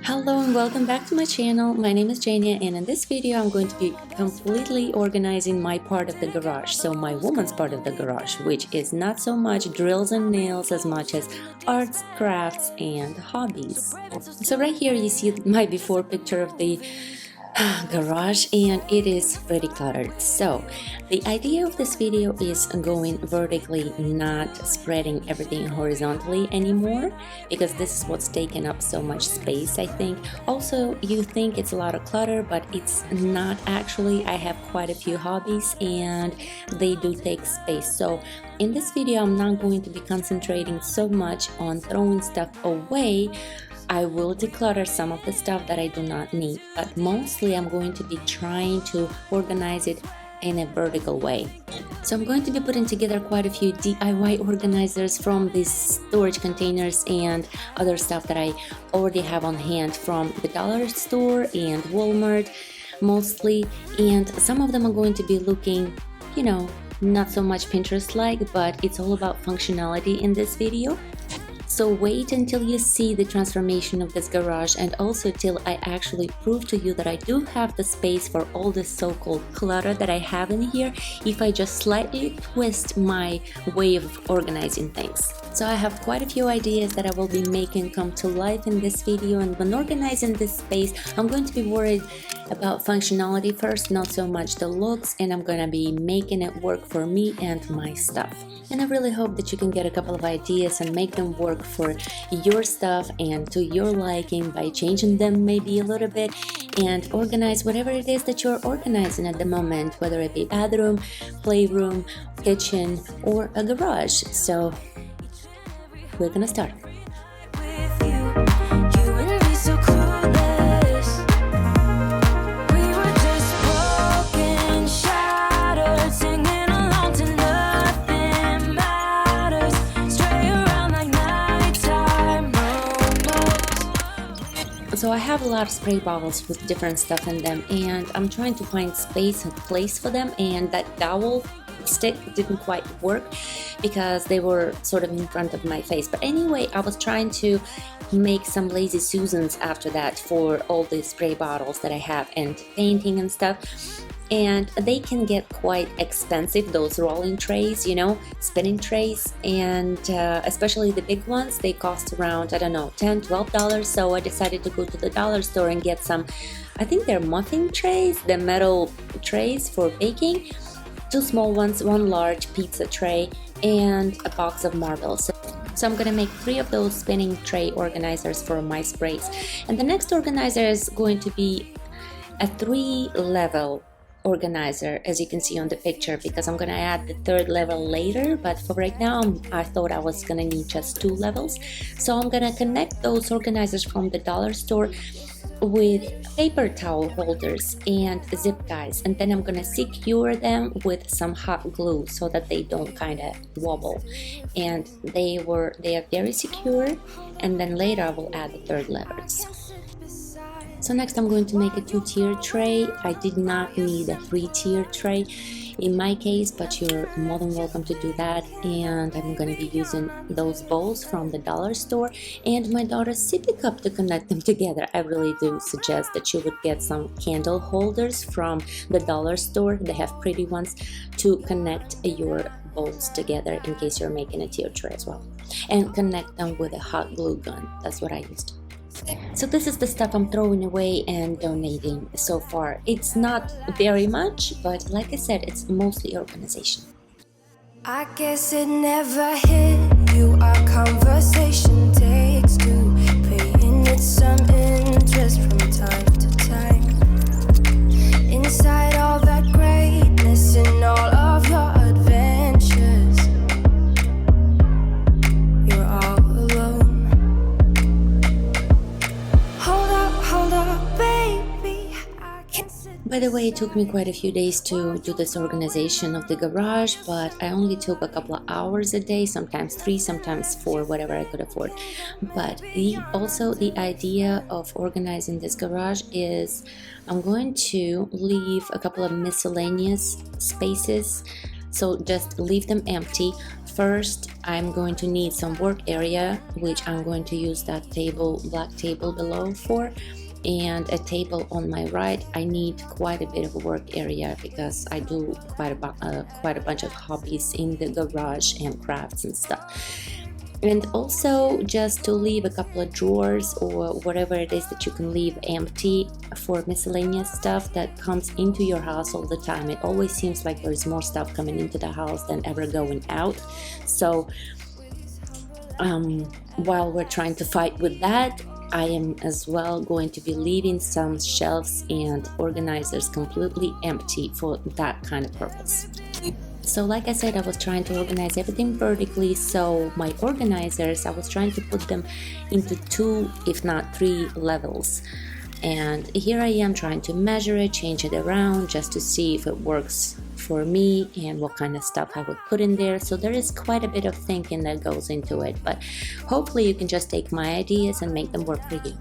Hello and welcome back to my channel. My name is Jania, and in this video I'm going to be completely organizing my part of the garage, so my woman's part of the garage, which is not so much drills and nails as much as arts, crafts, and hobbies. So right here you see my before picture of the garage, and it is very cluttered. So the idea of this video is going vertically, not spreading everything horizontally anymore, because this is what's taken up so much space, I think. Also, you think it's a lot of clutter, but it's not actually. I have quite a few hobbies and they do take space. So in this video I'm not going to be concentrating so much on throwing stuff away. I will declutter some of the stuff that I do not need, but mostly I'm going to be trying to organize it in a vertical way. So I'm going to be putting together quite a few DIY organizers from these storage containers and other stuff that I already have on hand from the dollar store and Walmart mostly, and some of them are going to be looking, not so much Pinterest-like, but it's all about functionality in this video. So wait until you see the transformation of this garage, and also till I actually prove to you that I do have the space for all this so-called clutter that I have in here if I just slightly twist my way of organizing things. So I have quite a few ideas that I will be making come to life in this video, and when organizing this space I'm going to be worried about functionality first, not so much the looks, and I'm gonna be making it work for me and my stuff. And I really hope that you can get a couple of ideas and make them work for your stuff and to your liking by changing them maybe a little bit, and organize whatever it is that you're organizing at the moment, whether it be bathroom, playroom, kitchen, or a garage. So we're gonna start. So I have a lot of spray bottles with different stuff in them, and I'm trying to find space and place for them, and that dowel stick didn't quite work because they were sort of in front of my face. But anyway, I was trying to make some lazy susans after that for all the spray bottles that I have and painting and stuff. And they can get quite expensive, those rolling trays, spinning trays, and especially the big ones, they cost around, I don't know, $10-12. So I decided to go to the dollar store and get some, I think they're muffin trays, the metal trays for baking, 2 small ones, 1 large pizza tray, and a box of marbles. So I'm gonna make 3 of those spinning tray organizers for my sprays. And the next organizer is going to be a 3-level organizer, as you can see on the picture, because I'm gonna add the 3rd level later, but for right now I thought I was gonna need just 2 levels. So I'm gonna connect those organizers from the dollar store with paper towel holders and zip ties, and then I'm gonna secure them with some hot glue so that they don't kind of wobble, and they are very secure. And then later I will add the 3rd levers. So next I'm going to make a 2-tier tray. I did not need a 3-tier tray in my case, but you're more than welcome to do that. And I'm going to be using those bowls from the dollar store and my daughter's sippy cup to connect them together. I really do suggest that you would get some candle holders from the dollar store. They have pretty ones to connect your bowls together in case you're making a tier tray as well. And connect them with a hot glue gun. That's what I used. So this is the stuff I'm throwing away and donating so far. It's not very much, but like I said, it's mostly organization. I guess it never hit you. Our conversation takes two, paying it some interest from time to time. Inside all that greatness and all of your adventures, you're all alone. Hold up, baby. By the way, it took me quite a few days to do this organization of the garage, but I only took a couple of hours a day, sometimes 3, sometimes 4, whatever I could afford. But also the idea of organizing this garage is I'm going to leave a couple of miscellaneous spaces so just leave them empty. First, I'm going to need some work area, which I'm going to use that table, black table below for, and a table on my right. I need quite a bit of a work area because I do quite a bunch of hobbies in the garage and crafts and stuff. And also just to leave a couple of drawers or whatever it is that you can leave empty for miscellaneous stuff that comes into your house all the time. It always seems like there's more stuff coming into the house than ever going out. So while we're trying to fight with that, I am as well going to be leaving some shelves and organizers completely empty for that kind of purpose. So like I said, I was trying to organize everything vertically, so my organizers, I was trying to put them into 2 if not 3 levels. And here I am trying to measure it, change it around just to see if it works for me and what kind of stuff I would put in there. So there is quite a bit of thinking that goes into it, but hopefully you can just take my ideas and make them work for you.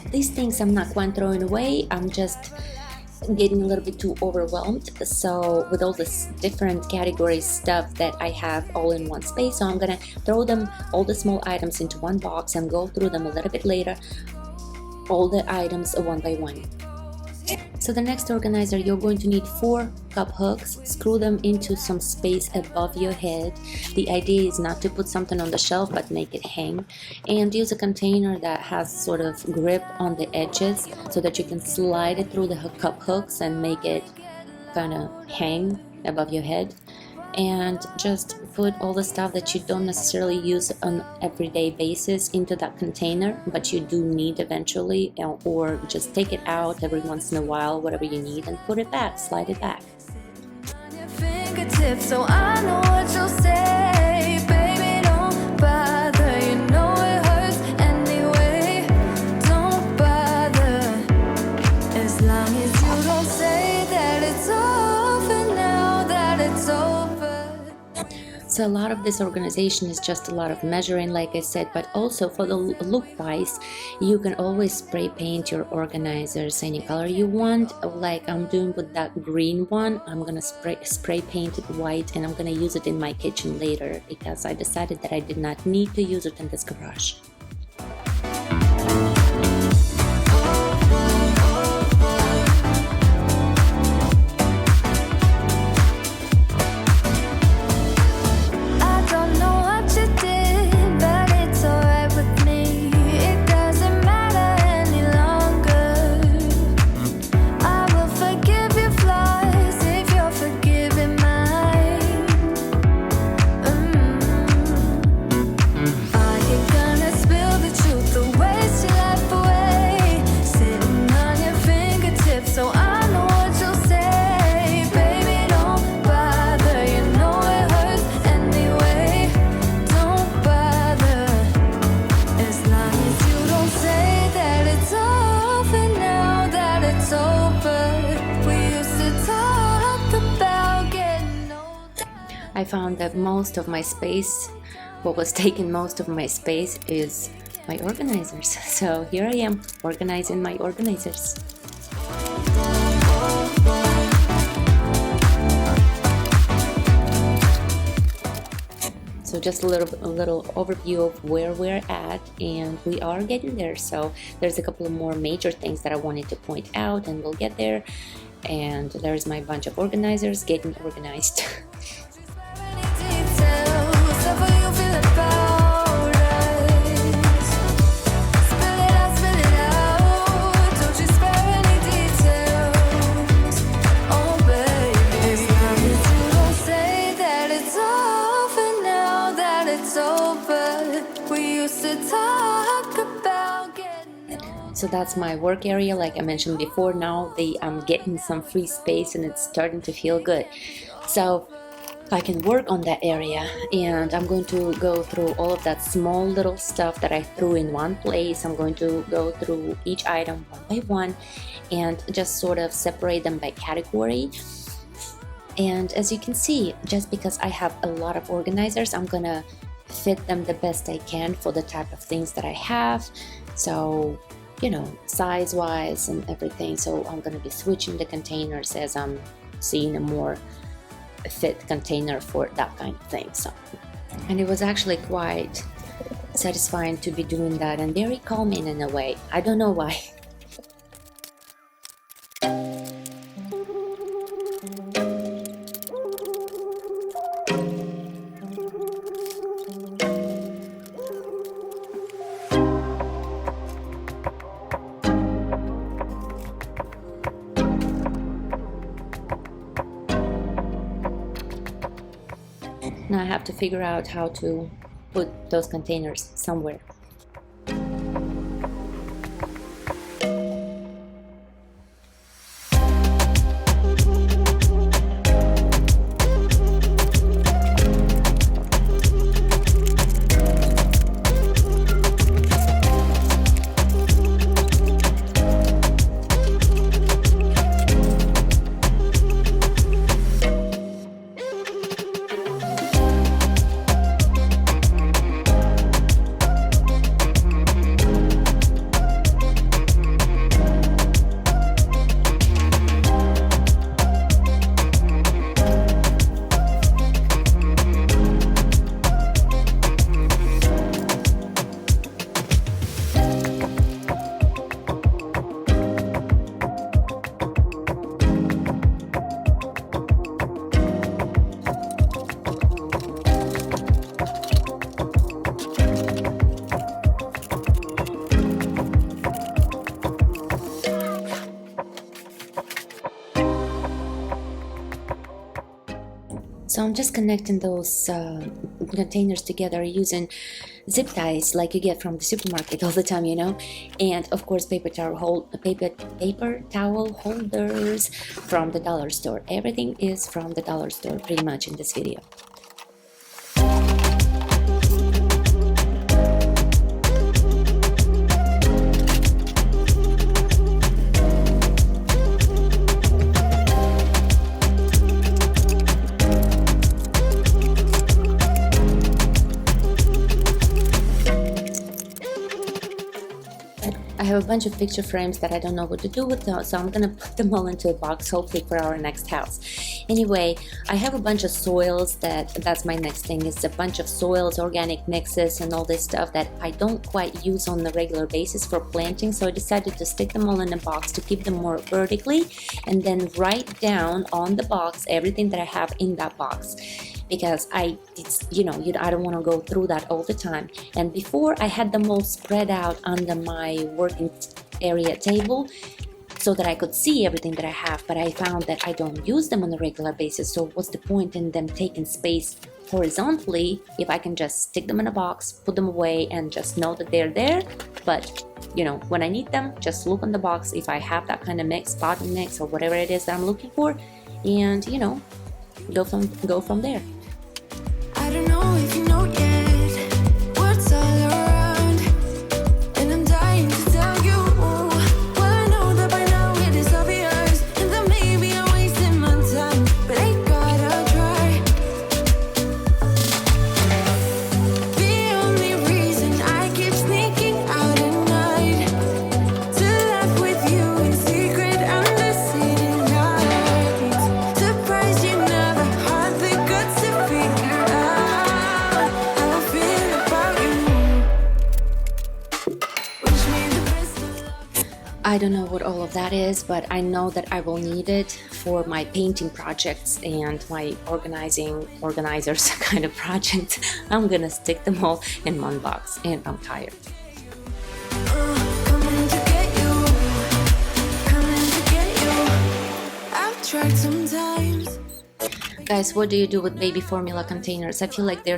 These things I'm not quite throwing away, I'm just getting a little bit too overwhelmed. So with all this different category stuff that I have all in one space, so I'm gonna throw them, all the small items, into one box and go through them a little bit later, all the items one by one. So the next organizer, you're going to need 4 cup hooks. Screw them into some space above your head. The idea is not to put something on the shelf but make it hang, and use a container that has sort of grip on the edges so that you can slide it through the cup hooks and make it kind of hang above your head. And just put all the stuff that you don't necessarily use on an everyday basis into that container, but you do need eventually, or just take it out every once in a while, whatever you need, and put it back, slide it back. So I know what you'll say, baby, don't bother, you know it hurts anyway, don't bother, as long as you don't say that it's over now, that it's over. So a lot of this organization is just a lot of measuring, like I said, but also for the look wise, you can always spray paint your organizers any color you want. Like I'm doing with that green one, I'm gonna spray paint it white, and I'm gonna use it in my kitchen later because I decided that I did not need to use it in this garage. I found that most of my space, what was taking most of my space, is my organizers. So here I am, organizing my organizers. So just a little overview of where we're at, and we are getting there. So there's a couple of more major things that I wanted to point out, and we'll get there. And there's my bunch of organizers getting organized. So that's my work area, like I mentioned before. Now I'm getting some free space and it's starting to feel good. So I can work on that area, and I'm going to go through all of that small little stuff that I threw in one place. I'm going to go through each item one by one and just sort of separate them by category. And as you can see, just because I have a lot of organizers, I'm gonna fit them the best I can for the type of things that I have. So you know, size wise and everything. So I'm gonna be switching the containers as I'm seeing a more fit container for that kind of thing. So, and it was actually quite satisfying to be doing that and very calming in a way. I don't know why. Now I have to figure out how to put those containers somewhere. So I'm just connecting those containers together using zip ties like you get from the supermarket all the time, you know, and of course paper towel holders from the dollar store. Everything is from the dollar store pretty much in this video. I have a bunch of picture frames that I don't know what to do with them, so I'm gonna put them all into a box, hopefully for our next house. Anyway, I have a bunch of soils that's my next thing. It's a bunch of soils, organic mixes and all this stuff that I don't quite use on a regular basis for planting, so I decided to stick them all in a box to keep them more vertically and then write down on the box everything that I have in that box, because I don't want to go through that all the time. And before, I had them all spread out under my working area table so that I could see everything that I have, but I found that I don't use them on a regular basis, so what's the point in them taking space horizontally if I can just stick them in a box, put them away, and just know that they're there. But you know, when I need them, just look on the box if I have that kind of mix, potting mix or whatever it is that I'm looking for, and you know, go from there. I don't know if you know yet what's all around, and I'm dying to tell you. Well, I know that by now it is obvious, and that maybe I'm wasting my time, but I gotta try. The only reason I keep sneaking out at night to laugh with you in secret under city lights. Surprised you never had the guts to figure out how I feel about you. Wish me the best of luck. I don't know what all of that is, but I know that I will need it for my painting projects and my organizers kind of projects. I'm gonna stick them all in one box, and I'm tired. Coming to get you, coming to get you. I've tried sometimes. Guys, what do you do with baby formula containers? I feel like they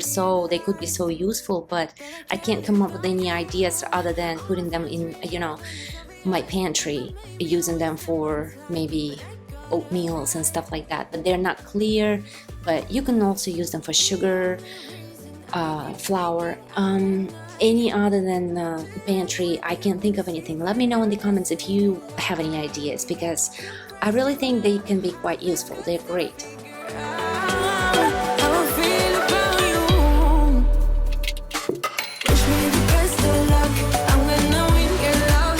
could be so useful, but I can't come up with any ideas other than putting them in, you know, my pantry, using them for maybe oatmeals and stuff like that. But they're not clear, but you can also use them for sugar, flour, any other than pantry. I can't think of anything. Let me know in the comments if you have any ideas, because I really think they can be quite useful. They're great. How I feel about you. Wish me the best of luck. I'm gonna win your love.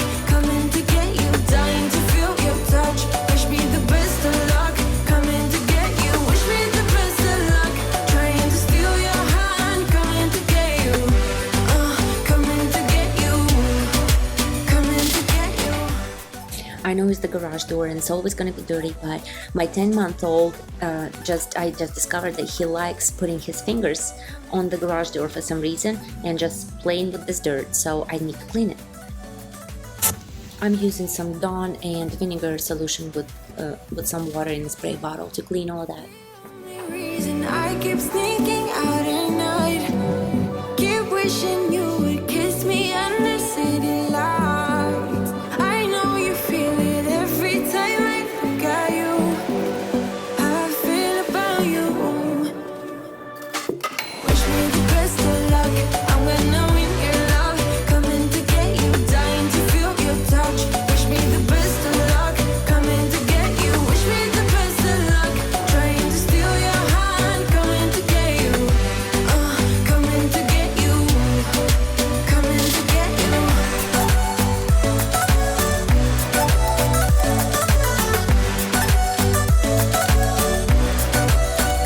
use the garage door and it's always going to be dirty, but my 10-month-old I just discovered that he likes putting his fingers on the garage door for some reason and just playing with this dirt, so I need to clean it. I'm using some Dawn and vinegar solution with some water in a spray bottle to clean all of that. Reason I keep sneaking out at night, keep wishing you would kiss me under city lights. I know you feel it every time I look at you. How I feel about you. Wish me the best of luck. I'm gonna win your love, coming to get you, dying to feel your touch. Wish me the best of luck, coming to get you. Wish me the best of luck, trying to steal your heart, coming to get you, coming to get you, coming to get you.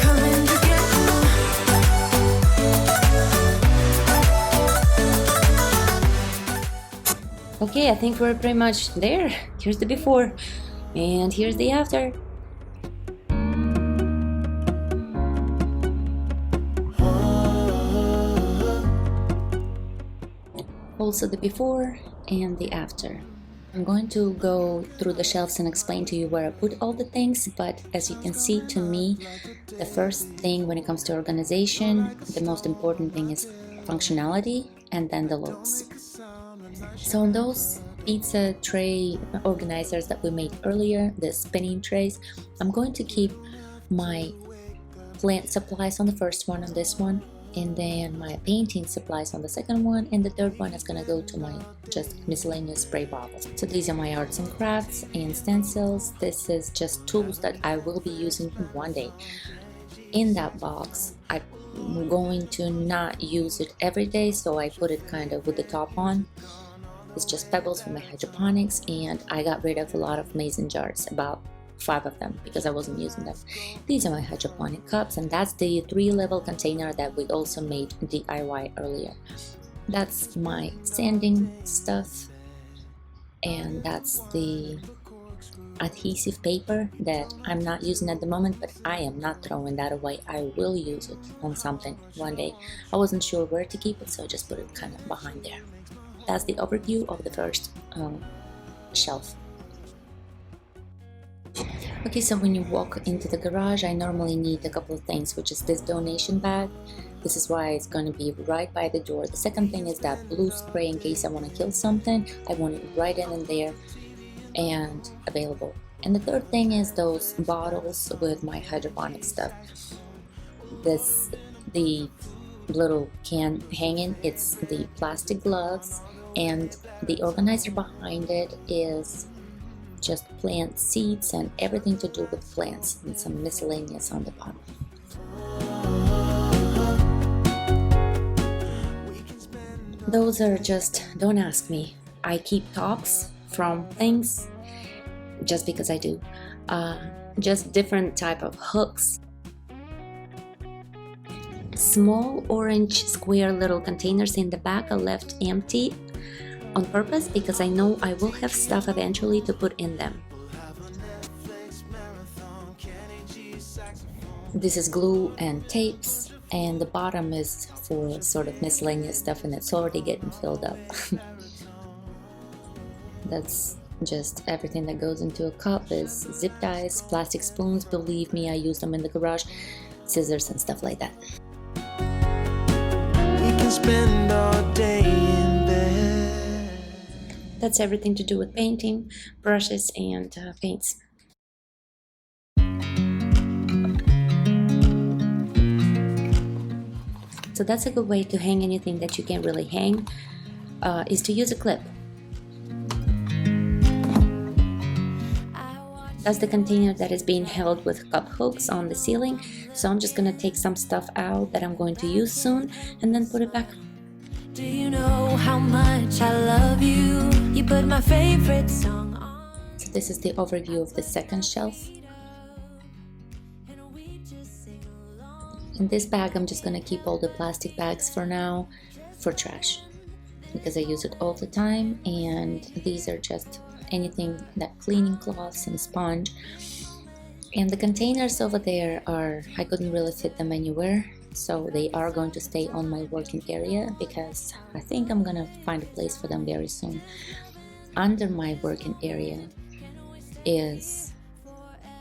Coming to get you. Okay, I think we're pretty much there. Here's the before and here's the after. Also the before and the after. I'm going to go through the shelves and explain to you where I put all the things, but as you can see, to me, the first thing when it comes to organization, the most important thing is functionality and then the looks. So on those pizza tray organizers that we made earlier, the spinning trays, I'm going to keep my plant supplies on the first one, on this one, and then my painting supplies on the second one, and the third one is gonna go to my just miscellaneous spray bottles. So these are my arts and crafts and stencils. This is just tools that I will be using one day. In that box, I'm going to not use it every day, so I put it kind of with the top on. It's just pebbles for my hydroponics, and I got rid of a lot of mason jars, about 5 of them, because I wasn't using them. These are my hydroponic cups, and that's the 3-level container that we also made DIY earlier. That's my sanding stuff, and that's the adhesive paper that I'm not using at the moment, but I am not throwing that away. I will use it on something one day. I wasn't sure where to keep it, so I just put it kind of behind there. That's the overview of the first shelf. Okay, so when you walk into the garage, I normally need a couple of things, which is this donation bag. This is why it's going to be right by the door. The second thing is that blue spray in case I want to kill something. I want it right in there and available. And the third thing is those bottles with my hydroponic stuff. The little can hanging, it's the plastic gloves, and the organizer behind it is just plant seeds and everything to do with plants, and some miscellaneous on the bottom. Those are just, don't ask me. I keep tops from things just because I do. Just different type of hooks. Small orange square little containers in the back are left empty on purpose because I know I will have stuff eventually to put in them. This is glue and tapes, and the bottom is for sort of miscellaneous stuff, and it's already getting filled up. That's just everything that goes into a cup. Is zip ties, plastic spoons, believe me, I use them in the garage, scissors and stuff like that. We can spend all day in bed. That's everything to do with painting, brushes and paints. So that's a good way to hang anything that you can't really hang, is to use a clip. That's the container that is being held with cup hooks on the ceiling. So I'm just gonna take some stuff out that I'm going to use soon and then put it back. Do you know how much I love you? You put my favorite song on. So this is the overview of the second shelf. In this bag, I'm just gonna keep all the plastic bags for now for trash because I use it all the time, and these are just anything, that cleaning cloth, some sponge. And the containers over there I couldn't really fit them anywhere, so they are going to stay on my working area because I think I'm gonna find a place for them very soon. Under my working area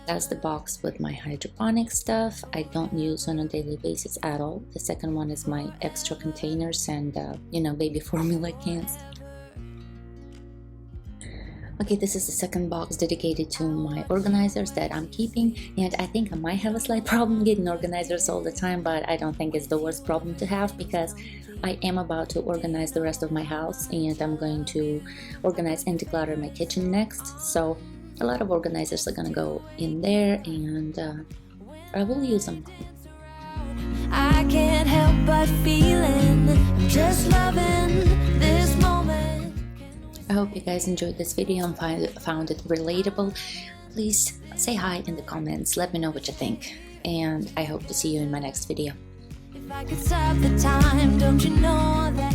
that's the box with my hydroponic stuff I don't use on a daily basis at all. The second one is my extra containers and baby formula cans. Okay, this is the second box dedicated to my organizers that I'm keeping, and I think I might have a slight problem getting organizers all the time, but I don't think it's the worst problem to have because I am about to organize the rest of my house, and I'm going to organize and declutter my kitchen next. So a lot of organizers are gonna go in there, and I will use them. I can't help but feeling I'm just loving this moment. I hope you guys enjoyed this video and found it relatable. Please say hi in the comments, let me know what you think, and I hope to see you in my next video. If I could stop the time, don't you know that